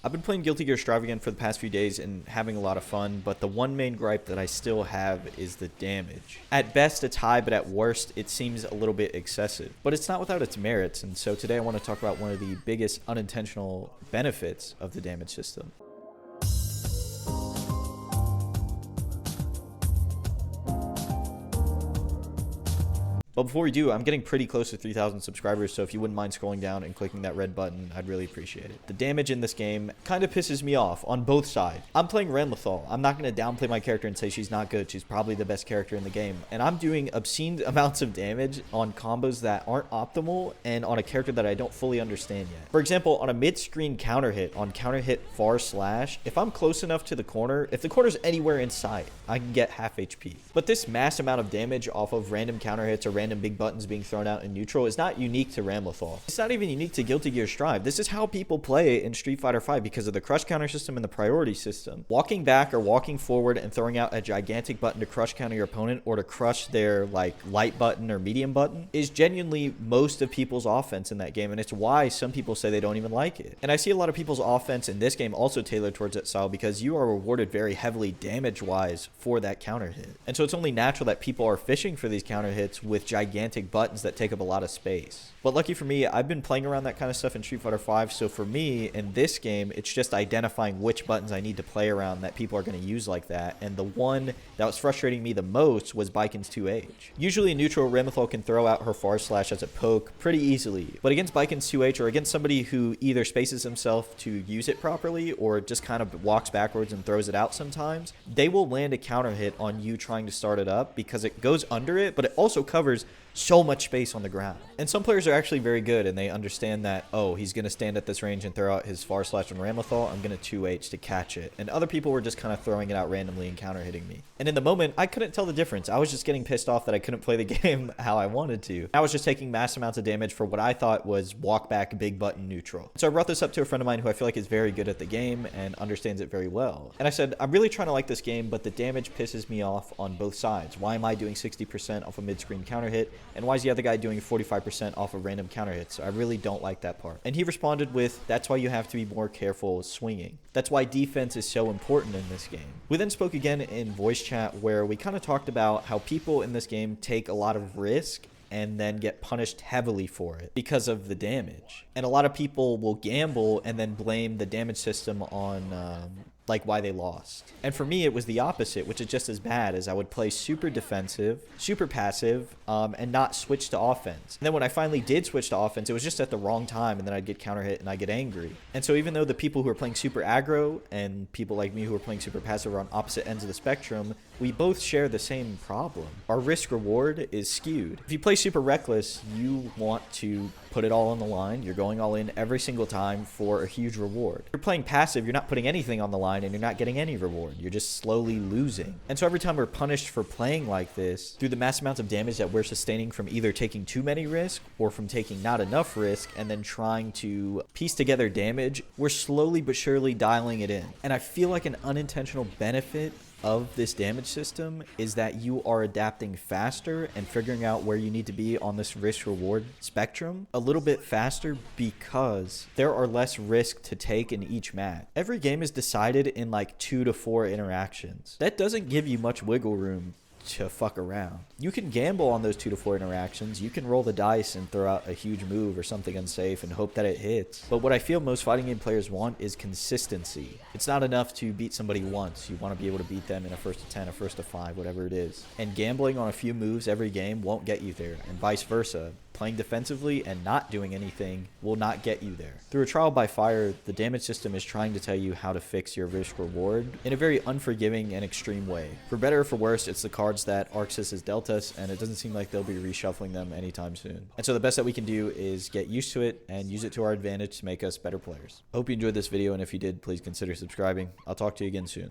I've been playing Guilty Gear Strive again for the past few days and having a lot of fun, but the one main gripe that I still have is the damage. At best it's high, but at worst it seems a little bit excessive. But it's not without its merits, and so today I want to talk about one of the biggest unintentional benefits of the damage system. But before we do, I'm getting pretty close to 3,000 subscribers, so if you wouldn't mind scrolling down and clicking that red button, I'd really appreciate it. The damage in this game kind of pisses me off on both sides. I'm playing Renlethal. I'm not going to downplay my character and say she's not good. She's probably the best character in the game. And I'm doing obscene amounts of damage on combos that aren't optimal and on a character that I don't fully understand yet. For example, on a mid-screen counter hit, on counter hit far slash, if I'm close enough to the corner, if the corner's anywhere in sight, I can get half HP. But this mass amount of damage off of random counter hits or random big buttons being thrown out in neutral is not unique to Renlethal. It's not even unique to Guilty Gear Strive. This is how people play in Street Fighter V because of the crush counter system and the priority system. Walking back or walking forward and throwing out a gigantic button to crush counter your opponent or to crush their like light button or medium button is genuinely most of people's offense in that game, and it's why some people say they don't even like it. And I see a lot of people's offense in this game also tailored towards that style because you are rewarded very heavily damage-wise for that counter hit. And so it's only natural that people are fishing for these counter hits with gigantic buttons that take up a lot of space. But lucky for me, I've been playing around that kind of stuff in Street Fighter V, so for me, in this game, it's just identifying which buttons I need to play around that people are going to use like that, and the one that was frustrating me the most was Baiken's 2H. Usually in neutral, Renlethal can throw out her far slash as a poke pretty easily, but against Baiken's 2H or against somebody who either spaces himself to use it properly or just kind of walks backwards and throws it out sometimes, they will land a counter hit on you trying to start it up because it goes under it, but it also covers so much space on the ground. And some players are actually very good and they understand that, oh, he's going to stand at this range and throw out his far slash on Renlethal, I'm going to 2H to catch it. And other people were just kind of throwing it out randomly and counter hitting me. And in the moment, I couldn't tell the difference. I was just getting pissed off that I couldn't play the game how I wanted to. I was just taking mass amounts of damage for what I thought was walk back big button neutral. So I brought this up to a friend of mine who I feel like is very good at the game and understands it very well. And I said, I'm really trying to like this game, but the damage pisses me off on both sides. Why am I doing 60% off a mid-screen counter hit? And why is the other guy doing 45% off of random counter hits? I really don't like that part. And he responded with, that's why you have to be more careful swinging. That's why defense is so important in this game. We then spoke again in voice chat where we kind of talked about how people in this game take a lot of risk and then get punished heavily for it because of the damage. And a lot of people will gamble and then blame the damage system on like why they lost. And for me, it was the opposite, which is just as bad, as I would play super defensive, super passive, and not switch to offense. And then when I finally did switch to offense, it was just at the wrong time, and then I'd get counter hit and I'd get angry. And so even though the people who are playing super aggro and people like me who are playing super passive are on opposite ends of the spectrum, we both share the same problem. Our risk reward is skewed. If you play super reckless, you want to put it all on the line. You're going all in every single time for a huge reward. If you're playing passive, you're not putting anything on the line and you're not getting any reward. You're just slowly losing. And so every time we're punished for playing like this, through the mass amounts of damage that we're sustaining from either taking too many risks or from taking not enough risk and then trying to piece together damage, we're slowly but surely dialing it in. And I feel like an unintentional benefit of this damage system is that you are adapting faster and figuring out where you need to be on this risk reward spectrum a little bit faster because there are less risk to take in each match. Every game is decided in like 2 to 4 interactions. That doesn't give you much wiggle room to fuck around. You can gamble on those 2 to 4 interactions. You can roll the dice and throw out a huge move or something unsafe and hope that it hits. But what I feel most fighting game players want is consistency. It's not enough to beat somebody once. You want to be able to beat them in a first to 10, a first to 5, whatever it is. And gambling on a few moves every game won't get you there, and vice versa. Playing defensively and not doing anything will not get you there. Through a trial by fire, the damage system is trying to tell you how to fix your risk reward in a very unforgiving and extreme way. For better or for worse, it's the cards that Arcsys has dealt us, and it doesn't seem like they'll be reshuffling them anytime soon. And so the best that we can do is get used to it and use it to our advantage to make us better players. I hope you enjoyed this video, and if you did, please consider subscribing. I'll talk to you again soon.